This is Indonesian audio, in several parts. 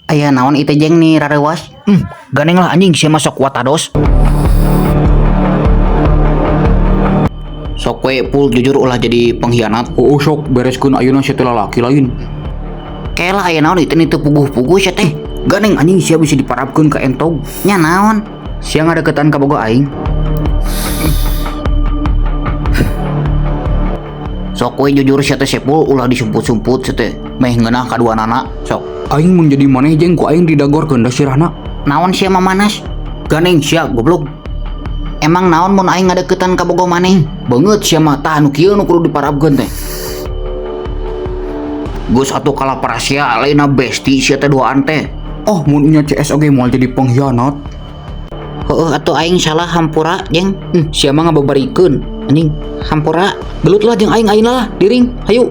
Aya naon itu jeng nih rarewas? Ganeng lah anjing sia masuk watados. Sok we pul jujur ulah jadi pengkhianat. Oh sok bereskeun ayeuna sia teh lalaki lain. Kela aya naon itu puguh-puguh sia teh. Ganeng anjing sia bisa diparapkeun ka entog. Nya naon? Sia ngadeukeutan ka boga aing. Sok we jujur sia teh sepul ulah disumput-sumput sia teh. Meh ngeunah kaduanana. Sok. Aing mun jadi maneh jeng ku aing didagorkeun da sirahna. Naon sia mamanas? Ganeng sia goblok. Emang naon mun aing ngadeuketan ka boga maneh? Banget sia mah tah anu kieu nu kudu diparapkeun teh. Geus atuh kalah parasia lainna besti sia teh duaan teh. Oh mun nya CS oge moal jadi pengkhianat. Heueuh atuh aing salah hampura jeng. Sia mah ngababarikeun anjing. Hampura. Gelut lah jeung aing ayeuna lah diring hayu.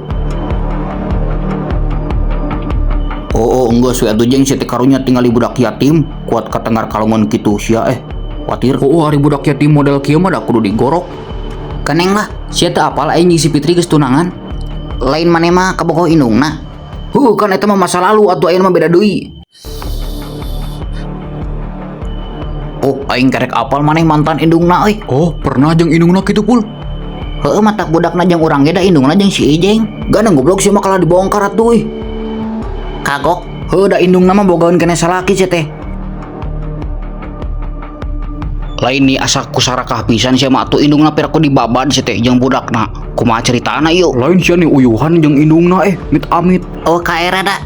Oh enggeus we atuh jeung sia teh karunya tinggali budak yatim kuat katengar kalongan kitu sia khawatir. Oh ari budak yatim model kieu mah da kudu digorok. Keneng lah. Sia teh apal aing jeung si Fitri geus tunangan. Lain maneh mah kabogoh indungna. Kan eta mah masa lalu atuh ayeuna mah beda deui. Oh aing karek apal maneh mantan indungna euy. Oh pernah jeung indungna kitu pul. Heueuh mata budakna jeung urang ge da indungna jeung si Ijeng. Ganeng goblok sia mah kalah dibongkar atuh euy. Kagok. Heuh da indungna mah bogaeun keneh salaki sia teh. Lain nih asa kusarakah pisan sia mah atuh indungna piraku dibabad sia teh jeung budakna. Kumaha ceritana ieu? Lain sia nih uyuhan jeung indungna mit amit. Oh kaera da.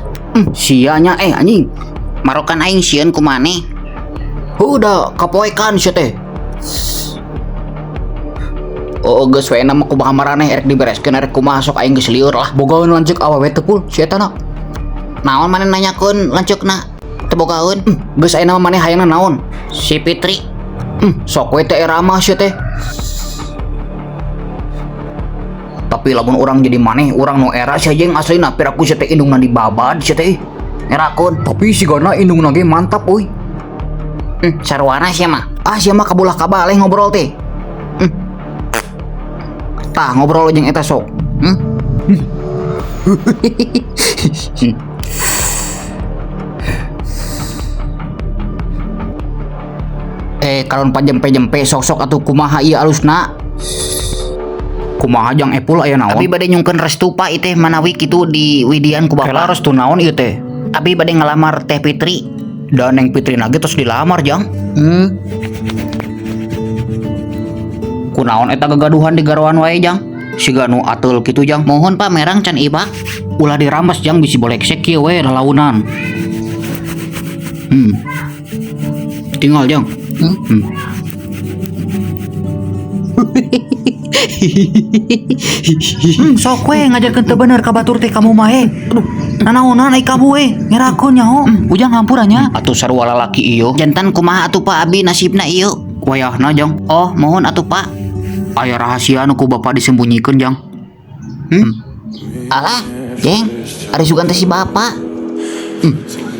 Sia nya anjing. Marokan aing sieun ku maneh. Heuh da kapoekan sia teh. Oh geus we na mah kumaha maraneh erek dibereskeun erek kumaha sok aing geus lieur lah. Bogaeun lanceuk awewe teh pul sia eta na. Naon maneh nanyakeun lanceukna? Teu bogaeun. Geus ayeuna mah maneh hayangna naon? Si Fitri. Sok we teh era mah sia teh. Tapi lamun orang jadi maneh, orang nu era sia jeung aslina piraku sia teh indungna dibabad sia teh. Ngerakeun. Tapi sigana indungna ge mantap euy. Sarwana sia mah. Sia mah kabulah kabaleh ngobrol teh. Tah ngobrol jeung eta sok. Kalon pajempe-jempe sok-sok atuh kumaha ieu alusna? Kumaha jang epul aya naon? Abi bade nyungkeun restu Pak iteh manawi kitu di widian ku Kela bapak. restu naon ieu teh? Abi bade ngalamar Teh Fitri. Da Neng Fitri lagi terus dilamar jang. Kunaon eta gagaduhan di garoan wae jang? Siga nu atul kitu jang. Mohon Pak merang can ibak. Ulah dirampas jang bisi boleh sek kieu we lalaunan. Tinggal jang. Sok we ngajarkeun teu bener ka batur teh kamu mah Aduh, nanaonan ai kamu we ngerakeun nyaho. Ujang hampura nya. Atuh sarua lalaki ieu. Jantan kumaha atuh Pak abi nasibna ieu? Wayahna jang. Oh, mohon atuh Pak. Aya rahasia nu ku bapa disembunyiikeun jang. Alah, Jeng. Ari sugan teh si bapak.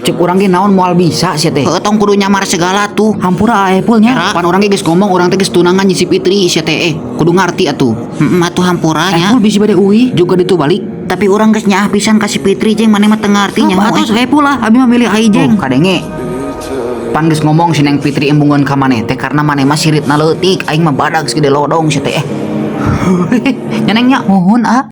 Cek urang ge naon moal bisa sia teh. Heuh tong kudu nyamar segala tuh. Hampura epul nya. Era. Pan urang ge geus ngomong urang teh geus tunangan jeung si Fitri sia teh kudu ngarti atuh. Atuh hampura nya. Epul bisi bade uwi juga ditu balik. Tapi urang geus nyaah pisan ka si Fitri Jeng maneh mah teu ngarti nya. Atuh epul lah abi mah milih ai Jeng. Kadenge. Pan geus ngomong si Neng Fitri embungeun ka maneh teh karena maneh mah siritna leutik aing mah badag segede lodong sia teh. Nyenengnya mohon